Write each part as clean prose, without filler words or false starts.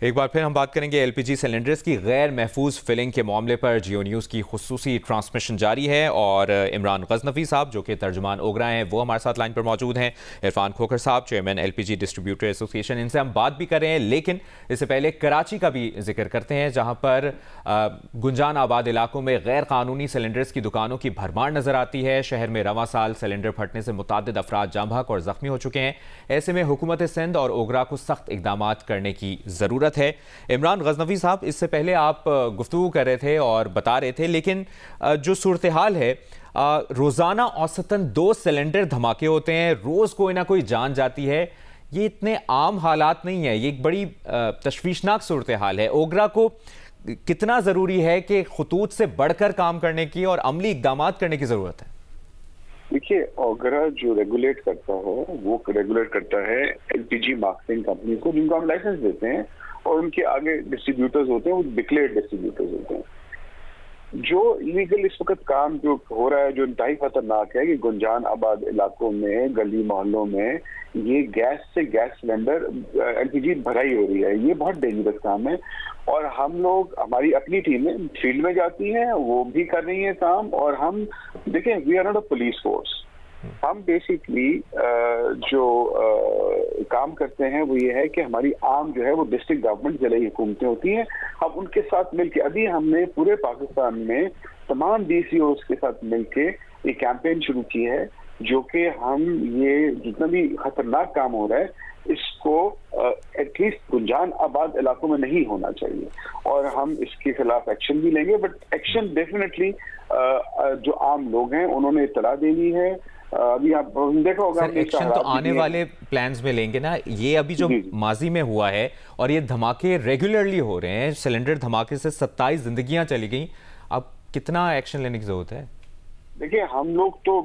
एक बार फिर हम बात करेंगे एलपीजी सिलेंडर्स की गैर महफूज फिलिंग के मामले पर। जियो न्यूज़ की खुसूसी ट्रांसमिशन जारी है और इमरान गजनफी साहब जो कि तर्जुमान ओगरा हैं वो हमारे साथ लाइन पर मौजूद हैं। इरफान खोखर साहब चेयरमैन एलपीजी डिस्ट्रीब्यूटर एसोसिएशन, इनसे हम बात भी कर रहे हैं, लेकिन इससे पहले कराची का भी जिक्र करते हैं जहाँ पर गुंजान आबाद इलाकों में गैर कानूनी सिलेंडर्स की दुकानों की भरमार नजर आती है। शहर में रवां साल सिलेंडर फटने से मुतअद्दिद अफराद जाँ बहक और जख्मी हो चुके हैं। ऐसे में हुकूमत सिंध और ओगरा को सख्त इकदाम करने की जरूरत है। इमरान गजनफी साहब, इससे पहले आप गुफ्तगू कर रहे थे और बता रहे थे, लेकिन जो सूरत हाल है, रोजाना औसतन 2 सिलेंडर धमाके होते हैं, रोज कोई ना कोई जान जाती है। ये इतने आम हालात नहीं है, ये एक बड़ी तशवीशनाक सूरत हाल है। ओगरा को कितना जरूरी है कि खतूत से बढ़कर काम करने की और अमली इकदाम करने की जरूरत है? देखिए, ओगरा जो रेगुलेट करता है वो रेगुलेट करता है एलपीजी मार्केटिंग कंपनी को, जिनको हम लाइसेंस देते हैं, और उनके आगे डिस्ट्रीब्यूटर्स होते हैं, वो डिक्लेयर्ड डिस्ट्रीब्यूटर्स होते हैं। जो इलीगल इस वक्त काम जो हो रहा है, जो इंतहाई खतरनाक है कि गुंजान आबाद इलाकों में, गली मोहल्लों में ये गैस से गैस सिलेंडर एलपीजी भराई हो रही है, ये बहुत डेंजरस काम है। और हम लोग, हमारी अपनी टीमें फील्ड में जाती हैं, वो भी कर रही है काम। और हम देखें, we are not a police force. हम बेसिकली जो काम करते हैं वो ये है कि हमारी आम जो है वो डिस्ट्रिक्ट गवर्नमेंट जिले हुकूमतें होती हैं, हम उनके साथ मिलके, अभी हमने पूरे पाकिस्तान में तमाम डीसीओस के साथ मिलके एक कैंपेन शुरू की है, जो कि हम ये जितना भी खतरनाक काम हो रहा है इसको एटलीस्ट गुंजान आबाद इलाकों में नहीं होना चाहिए, और हम इसके खिलाफ एक्शन भी लेंगे। बट एक्शन डेफिनेटली जो आम लोग हैं उन्होंने इत्तला देनी है। अभी आप देखा होगा, एक्शन तो आने वाले प्लान्स में लेंगे ना। ये अभी जो माजी में हुआ है और ये धमाके रेगुलरली हो रहे हैं, सिलेंडर धमाके से 27 जिंदगियां चली गई, अब कितना एक्शन लेने की जरूरत है? देखिए, हम लोग तो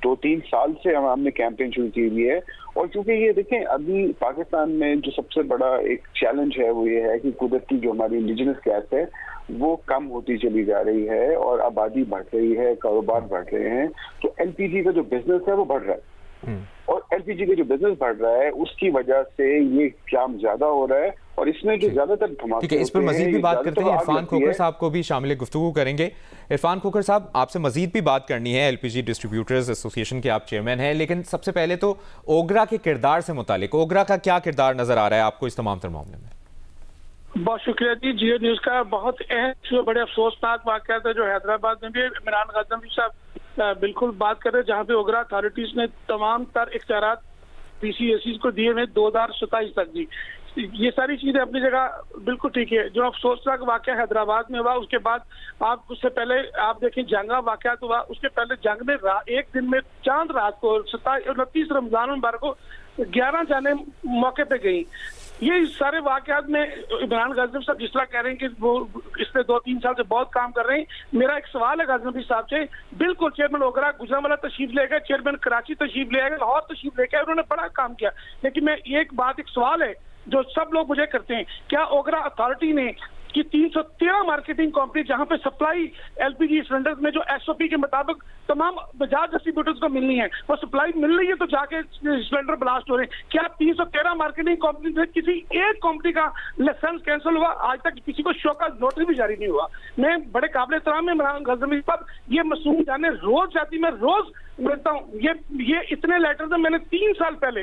2-3 साल से हमने कैंपेन शुरू की हुई है, और क्योंकि ये देखें, अभी पाकिस्तान में जो सबसे बड़ा एक चैलेंज है वो ये है कि कुदरती जो हमारी इंडिजिनस गैस है वो कम होती चली जा रही है, और आबादी बढ़ रही है, कारोबार बढ़ रहे हैं, तो एलपीजी का जो बिजनेस है वो बढ़ रहा है। और एलपीजी का जो बिजनेस बढ़ रहा है उसकी वजह से ये काम ज्यादा हो रहा है, और इसमें जो ज्यादातर धमाके, ठीक है, इस पर मजीद भी बात करते हैं। इरफान खोखर साहब को भी शामिल गुफ्तगू करेंगे। इरफान खोखर साहब, आपसे मजीद भी बात करनी है। एलपीजी डिस्ट्रीब्यूटर्स एसोसिएशन के आप चेयरमैन हैं, लेकिन सबसे पहले तो ओगरा के किरदार से मुतालिक, ओगरा का क्या किरदार नजर आ रहा है आपको इस तमाम तर मामले में? बहुत शुक्रिया जी। जियो न्यूज का बहुत अहम, बड़े अफसोसनाक वाकया था जो हैदराबाद में भी इमरान गजनफी साहब बिल्कुल बात कर रहे हैं, जहाँ पे ओगरा अथॉरिटीज ने तमाम तर इख्तियारात पीसीएसी को दिए हुए 2027 तक जी। ये सारी चीजें अपनी जगह बिल्कुल ठीक है। जो अफसोसनाक वाकया हैदराबाद में हुआ, उसके बाद आप उससे पहले आप देखें जंगा वाकया हुआ, उसके पहले जंग में एक दिन में चांद रात को 29 रमजान मुबारक को 11 जाने मौके पे गई। ये सारे वाकयात में इमरान गजनफी साहब जिस तरह कह रहे हैं कि वो इसमें 2-3 साल से बहुत काम कर रहे हैं, मेरा एक सवाल है गजनफी साहब से। बिल्कुल चेयरमैन ओगरा गुजरांवाला तशरीफ ले गए, चेयरमैन कराची तशरीफ ले गए, लाहौर तशरीफ ले गए, उन्होंने बड़ा काम किया। लेकिन मैं एक सवाल है जो सब लोग मुझे करते हैं, क्या ओगरा अथॉरिटी ने कि 313 मार्केटिंग कंपनी जहां पे सप्लाई एलपीजी सिलेंडर में जो एसओपी के मुताबिक तमाम बजाज डिस्ट्रीब्यूटर्स को मिलनी है, वो सप्लाई मिल रही है, तो जाके सिलेंडर ब्लास्ट हो रहे हैं। क्या 313 मार्केटिंग कंपनी से किसी एक कंपनी का लाइसेंस कैंसिल हुआ? आज तक किसी को शो का नोटिस भी जारी नहीं हुआ। मैं बड़े काबिल एहतराम में इमरान गजनफी साहब, ये मासूम जाने रोज जाती, मैं रोज मिलता हूँ। ये इतने लेटर थे, मैंने 3 साल पहले,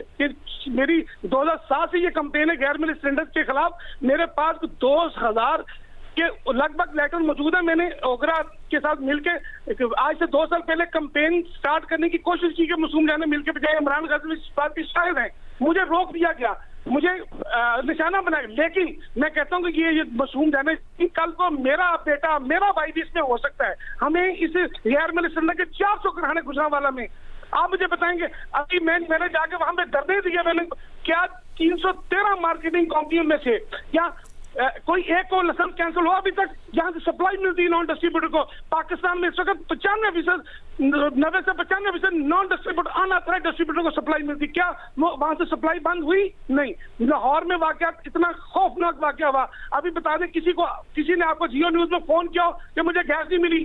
मेरी 2007 से ये कंपेन है गैर मिली सिलेंडर के खिलाफ, मेरे पास 2000 के लगभग लेटर मौजूद है। मैंने ओगरा के साथ मिलकर आज से 2 साल पहले कंपेन स्टार्ट करने की कोशिश की कि मासूम जाने मिलकर बजाय इमरान गजनफी इस बात की शाहिद है, मुझे रोक दिया गया, मुझे निशाना बनाया। लेकिन मैं कहता हूँ कि ये मासूम जाने, कल को मेरा बेटा, मेरा भाई भी इसमें हो सकता है। हमें इस गैर मिली सिलेंडर के 400 कराने गुजरांवाला में, आप मुझे बताएंगे, अभी मैंने जाके वहां पे धरने दिए, मैंने क्या 313 मार्केटिंग कंपनियों में से या कोई एक को लाइसेंस कैंसिल हुआ अभी तक जहां से सप्लाई मिलती है नॉन डिस्ट्रीब्यूटर को? पाकिस्तान में इस वक्त 95%, 90 से 95% नॉन डिस्ट्रीब्यूटर, अनऑथराइज्ड डिस्ट्रीब्यूटर को सप्लाई मिलती। क्या वहां से सप्लाई बंद हुई? नहीं। लाहौर में वाकया इतना खौफनाक वाकया हुआ, अभी बता दें, किसी ने आपको जियो न्यूज में फोन किया कि मुझे गैस नहीं मिली,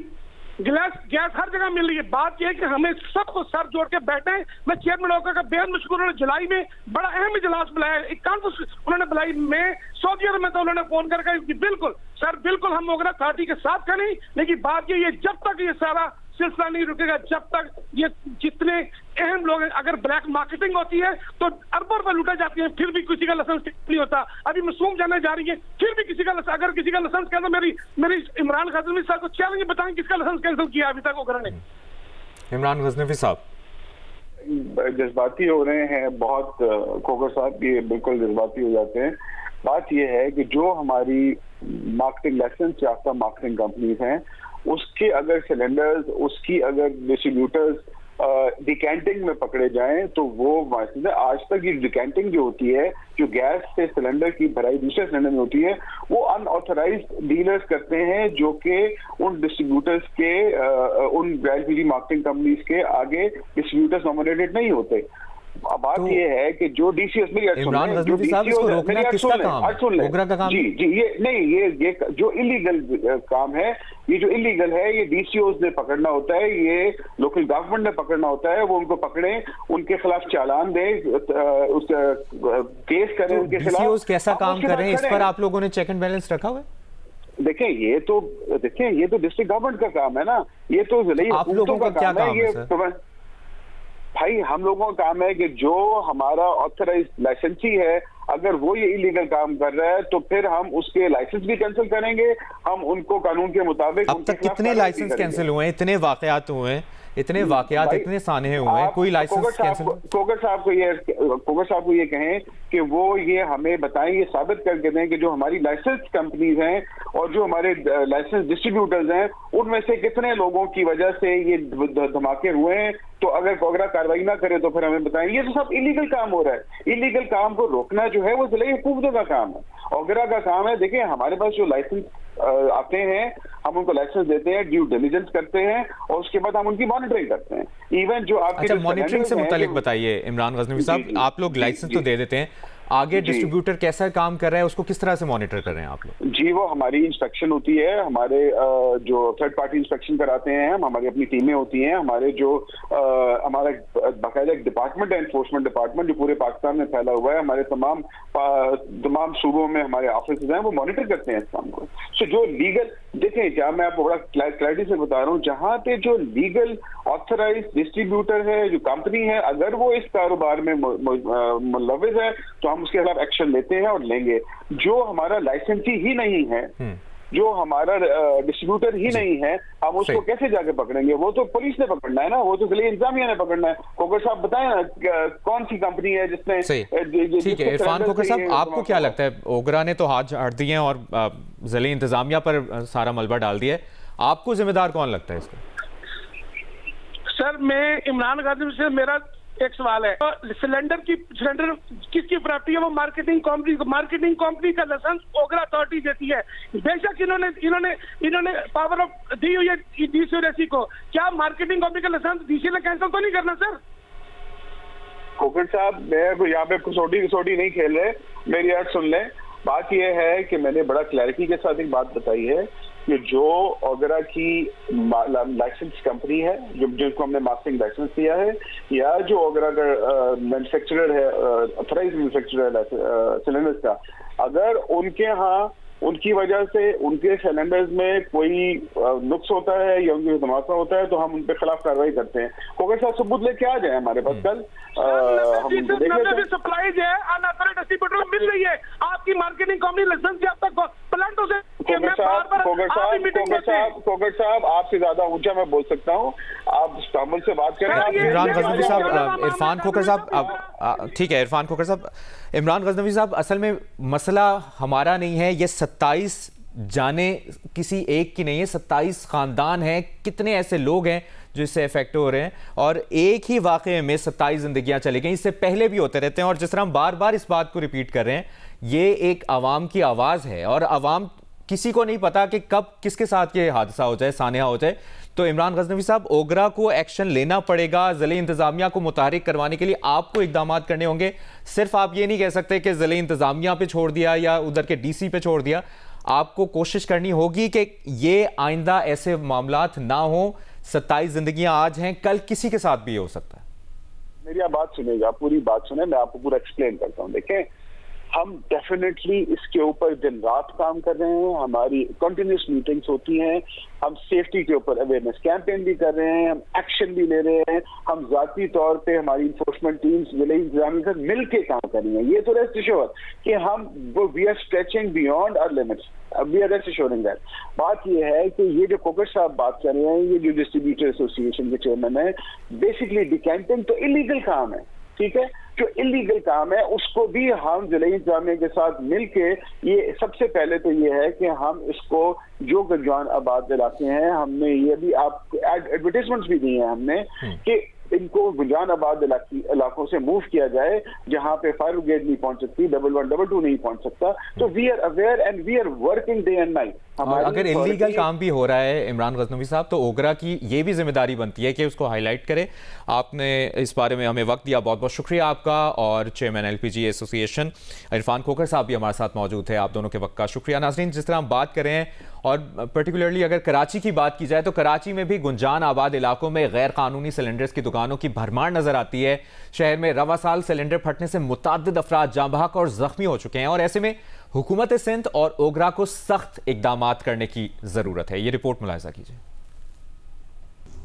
गैस हर जगह मिल रही है। बात यह है कि हमें सबको सर जोड़ के बैठे हैं। मैं चेयरमैन होकर का बेहद मुश्किल, उन्होंने जुलाई में बड़ा अहम इजलास बुलाया, एक कॉन्फ्रेंस उन्होंने बुलाई में सऊदी अरब में, तो उन्होंने फोन करके कि बिल्कुल सर बिल्कुल हम ओगरा अथॉरिटी के साथ खड़े हैं, लेकिन बात ये जब तक ये सारा सिलसिला नहीं रुकेगा, जब तक ये जितने अहम लोग हैं, अगर ब्लैक मार्केटिंग होती है तो अरबों रुपए लूटा जाती है, फिर भी किसी का लाइसेंस नहीं होता। अभी मासूम जाने जा रही है, फिर भी किसी का अगर किसी का लाइसेंस कैंसिल, मेरी इमरान गजनवी साहब को चैलेंज बताएं किसका लाइसेंस कैंसिल किया अभी तक ओगरा ने। इमरान गजनवी साहब जज्बाती हो रहे हैं बहुत, खोखर साहब ये बिल्कुल जज्बाती हो जाते हैं। बात यह है कि जो हमारी मार्केटिंग लाइसेंस याफ्ता मार्केटिंग कंपनीज हैं, उसके अगर सिलेंडर्स, उसकी अगर डिस्ट्रीब्यूटर्स डिकैंटिंग में पकड़े जाएं तो वो आज तक ये डिकैंटिंग जो होती है, जो गैस से सिलेंडर की भराई दूसरे सिलेंडर में होती है, वो अनऑथराइज्ड डीलर्स करते हैं, जो कि उन डिस्ट्रीब्यूटर्स के उन एलपीजी मार्केटिंग कंपनीज के आगे डिस्ट्रीब्यूटर्स नॉमिनेटेड नहीं होते। बात तो ये है कि जो डीसीओ इमरान गजनवी साहब इसको रोकना किसका काम है? ओगरा का काम? जी ये नहीं, ये जो इलीगल काम है, ये जो इलीगल है, ये डीसीओज ने पकड़ना होता है, ये लोकल गवर्नमेंट ने पकड़ना होता है। वो उनको पकड़े, उनके खिलाफ चालान दे, उस केस करें उनके खिलाफ। डीसीओज कैसा काम कर रहे हैं, इस पर आप लोगों ने चेक एंड बैलेंस रखा हुआ है? देखें ये तो डिस्ट्रिक्ट गवर्नमेंट का काम है ना, ये तो आप लोगों का क्या काम है सर? भाई हम लोगों का काम है कि जो हमारा ऑथराइज्ड लाइसेंसी है, अगर वो ये इलीगल काम कर रहा है तो फिर हम उसके लाइसेंस भी कैंसिल करेंगे, हम उनको कानून के मुताबिक। अब तक कितने लाइसेंस कैंसिल हुए हैं? इतने वाकयात हुए हैं, इतने वाकयात, इतने सानहे हुए हैं, कोई लाइसेंस कैंसिल? कोगर साहब को ये कहें कि वो ये हमें बताएं, ये साबित करके दें कि जो हमारी लाइसेंस कंपनीज हैं और जो हमारे लाइसेंस डिस्ट्रीब्यूटर्स हैं, उनमें से कितने लोगों की वजह से ये धमाके हुए हैं। तो अगर कोगरा कार्रवाई ना करे तो फिर हमें बताएं। ये तो सब इलीगल काम हो रहा है। इलीगल काम को रोकना जो है वो जिले हुकूमतों का काम है, ओगरा का काम है। देखिए हमारे पास जो लाइसेंस आते हैं, हम उनको लाइसेंस देते हैं, ड्यू डिलिजेंस करते हैं और उसके बाद हम उनकी मॉनिटरिंग करते हैं। इवन जो आपके अच्छा, मॉनिटरिंग से मुतालिक बताइए इमरान गजनवी साहब, आप लोग लाइसेंस तो दे देते हैं, आगे डिस्ट्रीब्यूटर कैसा काम कर रहा है उसको किस तरह से मॉनिटर कर रहे हैं आप लोग? जी वो हमारी इंस्पेक्शन होती है, हमारे जो थर्ड पार्टी इंस्पेक्शन कराते हैं, हमारी अपनी टीमें होती हैं, हमारे जो हमारा बाकायदा एक डिपार्टमेंट है, एनफोर्समेंट डिपार्टमेंट, जो पूरे पाकिस्तान में फैला हुआ है। हमारे तमाम सूबों में हमारे ऑफिस हैं, वो मॉनिटर करते हैं इस काम को। सो जो लीगल, देखें जहाँ मैं आपको बड़ा क्लैरिटी से बता रहा हूँ, जहाँ पे जो लीगल ऑथराइज डिस्ट्रीब्यूटर है, जो कंपनी है, अगर वो इस कारोबार में मुलविस है तो हम उसके खिलाफ एक्शन लेते हैं और लेंगे। जो हमारा लाइसेंसी ही नहीं है, जो हमारा डिस्ट्रीब्यूटर ही नहीं है, हम उसको कैसे जाके पकड़ेंगे? वो तो पुलिस ने पकड़ना है ना, वो तो जिले इंतजामिया ने पकड़ना है। खोखर साहब बताएं ना कौन सी कंपनी है जिसने। ठीक है इरफान खोखर साहब, आपको क्या लगता है, ओगरा ने तो हाथ झाड़ दिए हैं और जिले इंतजामिया पर सारा मलबा डाल दिया है, आपको जिम्मेदार कौन लगता है इसका? सर मैं इमरान गजनवी से मेरा एक सवाल है, सिलेंडर किसकी प्रॉपर्टी है? वो मार्केटिंग कंपनी का लाइसेंस ओगरा अथॉरिटी देती है। बेशक इन्होंने पावर ऑफ दी हुई है डीसी को, क्या मार्केटिंग कंपनी का लाइसेंस डीसी ने कैंसिल तो नहीं करना सर? खोखर साहब मैं यहाँ पे कसौटी नहीं खेल रहे, मेरी बात सुन लें। बात यह है कि मैंने बड़ा क्लैरिटी के साथ एक बात बताई है कि जो ओगरा की लाइसेंस कंपनी है, जिनको हमने मार्केटिंग लाइसेंस दिया है, या जो ओगरा का मैन्युफैक्चरर है, ऑथराइज्ड मैन्युफैक्चरर है सिलेंडर्स का, अगर उनके यहाँ उनकी वजह से उनके सिलेंडर्स में कोई नुक्स होता है या उनकी धमाका होता है तो हम उनके खिलाफ कार्रवाई करते हैं। कोई साथ सबूत लेके आ जाए हमारे पास कल, हम सप्लाई जो है अनऑथराइज्ड डिस्ट्रीब्यूटर मिल रही है आपकी मार्केटिंग कंपनी लाइसेंस से, अब तक प्लांटों से। कोगर साहब आपसे ज्यादा ऊंचा मैं बोल सकता हूँ, आप इस्तांबुल से बात करें। इमरान गजनवी साहब, इरफान खोखर साहब, ठीक है इरफान खोखर साहब, इमरान गजनवी साहब, असल में मसला हमारा नहीं है, ये 27 जाने किसी एक की नहीं है, 27 खानदान हैं, कितने ऐसे लोग हैं जो इससे इफेक्ट हो रहे हैं और एक ही वाक़े में 27 जिंदगियां चली गई। इससे पहले भी होते रहते हैं और जिस तरह हम बार बार इस बात को रिपीट कर रहे हैं, ये एक आवाम की आवाज़ है और आवाम किसी को नहीं पता कि कब किसके साथ ये हादसा हो जाए, सानिया हो जाए। तो इमरान गजनवी साहब, ओगरा को एक्शन लेना पड़ेगा, ज़िले इंतजामिया को मुतहरिक करवाने के लिए आपको इकदाम करने होंगे। सिर्फ आप ये नहीं कह सकते कि ज़िले इंतजामिया पे छोड़ दिया या उधर के DC पे छोड़ दिया, आपको कोशिश करनी होगी कि ये आइंदा ऐसे मामलात ना हो। 27 जिंदगियां आज हैं, कल किसी के साथ भी हो सकता है। मेरी आप बात सुनेगा, पूरी बात सुने, मैं आपको पूरा एक्सप्लेन करता हूँ। देखें, हम डेफिनेटली इसके ऊपर दिन रात काम कर रहे हैं, हमारी कंटिन्यूस मीटिंग्स होती हैं, हम सेफ्टी के ऊपर अवेयरनेस कैंपेन भी कर रहे हैं, हम एक्शन भी ले रहे हैं, हम जाती तौर पे हमारी इन्फोर्समेंट टीम्स जिले इंतजामी से मिल के काम कर रही हैं। ये तो रेस्ट एश्योर कि हम we are stretching beyond our limits, we are rest assuring that. बात ये है कि ये जो खोखर साहब बात कर रहे हैं, ये जो डिस्ट्रीब्यूटर एसोसिएशन के चेयरमैन है, बेसिकली डिकैंटिंग तो इलीगल काम है, ठीक है। जो इलीगल काम है उसको भी हम जिले इंतजामिया के साथ मिलके, ये सबसे पहले तो ये है कि हम इसको जो गंजान आबाद इलाके हैं, हमने ये भी आप एडवर्टाइजमेंट्स भी दी हैं हमने कि इनको गुंजान आबाद इलाकों से मूव किया जाए, जहां पे फायर ब्रिगेड नहीं पहुंच सकती, 112 नहीं पहुंच सकता। तो we are aware and we are working day and night. अगर इलीगल काम भी हो रहा है इमरान गजनवी साहब, तो ओगरा की ये भी जिम्मेदारी बनती है कि उसको हाईलाइट करे। आपने इस बारे में हमें वक्त दिया, बहुत बहुत शुक्रिया आपका। और chairman LPG association Irfan Khokhar साहब भी हमारे साथ मौजूद थे, आप दोनों के वक्त का शुक्रिया। नाज़रीन, जिस तरह हम बात कर रहे हैं और पर्टिकुलरली अगर कराची की बात की जाए, तो कराची में भी गुंजान आबाद इलाकों में गैर कानूनी सिलेंडर्स की दुकानों की भरमार नजर आती है। शहर में रवा साल सिलेंडर फटने से मुतअद्दिद अफराद जाँ बहक और जख्मी हो चुके हैं, और ऐसे में हुकूमत सिंध और ओगरा को सख्त इकदामात करने की जरूरत है। ये रिपोर्ट मुलाहिजा कीजिए।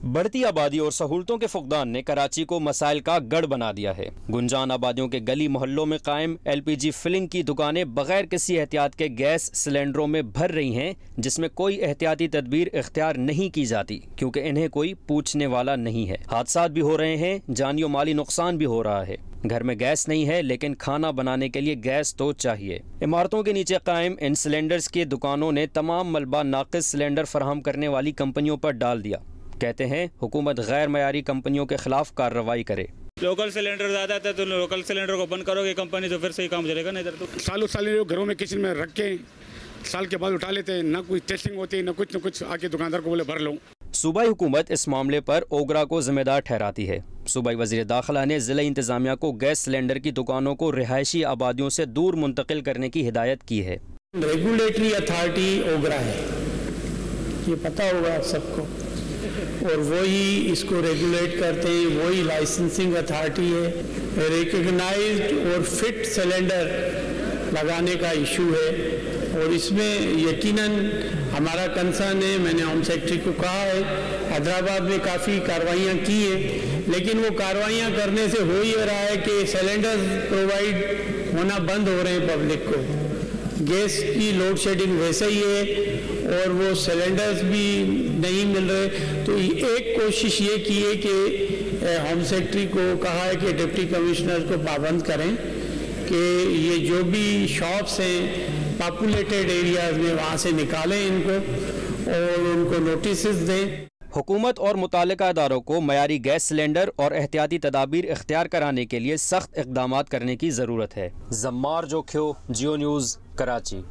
बढ़ती आबादी और सहूलतों के फुकदान ने कराची को मसाइल का गढ़ बना दिया है। गुंजान आबादियों के गली मोहल्लों में कायम LPG फिलिंग की दुकानें बगैर किसी एहतियात के गैस सिलेंडरों में भर रही हैं, जिसमें कोई एहतियाती तदबीर इख्तियार नहीं की जाती, क्योंकि इन्हें कोई पूछने वाला नहीं है। हादसात भी हो रहे हैं, जानी और माली नुकसान भी हो रहा है। घर में गैस नहीं है, लेकिन खाना बनाने के लिए गैस तो चाहिए। इमारतों के नीचे कायम इन सिलेंडर्स की दुकानों ने तमाम मलबा नाकिस सिलेंडर फराहम करने वाली कंपनियों पर डाल दिया। कहते हैं हुकूमत गैर मयारी कंपनियों के खिलाफ कार्रवाई करे। लोकल सिलेंडर ज़्यादा था तो लोकल सिलेंडर को बंद करोगे कंपनी, तो फिर सही काम चलेगा। नहीं तो सालों साल घरों में किचन में रख के साल के बाद उठा लेते हैं, ना कोई टेस्टिंग होती है, ना कुछ आके दुकानदार को बोले भर लो। सूबाई हुकूमत इस मामले पर ओगरा को जिम्मेदार ठहराती है। सूबाई वज़ीर दाखिला ने ज़िला इंतजामिया को गैस सिलेंडर की दुकानों को रिहायशी आबादियों से दूर मुंतकिल करने की हिदायत की है। रेगुलेटरी अथॉरिटी ओगरा है, ये पता होगा आप सबको, और वही इसको रेगुलेट करते हैं, वही लाइसेंसिंग अथॉरिटी है। रिकग्नाइज्ड और फिट सिलेंडर लगाने का इशू है, और इसमें यकीनन हमारा कंसर्न है। मैंने होम सेक्रेटरी को कहा है, हैदराबाद में काफ़ी कार्रवाइयाँ की हैं, लेकिन वो कार्रवाइयाँ करने से हो ये रहा है कि सिलेंडर प्रोवाइड होना बंद हो रहे हैं पब्लिक को। गैस की लोड शेडिंग वैसे ही है और वो सिलेंडर्स भी नहीं मिल रहे। तो एक कोशिश ये की है कि होम सेक्रेटरी को कहा है कि डिप्टी कमिश्नर को पाबंद करें कि ये जो भी शॉप्स हैं पॉपुलेटेड एरियाज में, वहाँ से निकालें इनको और उनको नोटिस दें। हुकूमत और मुताल्लिका इदारों को मयारी गैस सिलेंडर और एहतियाती तदाबीर इख्तियार कराने के लिए सख्त इक़दामात करने की ज़रूरत है। ज़म्मार जोख्यो, जियो न्यूज़, कराची।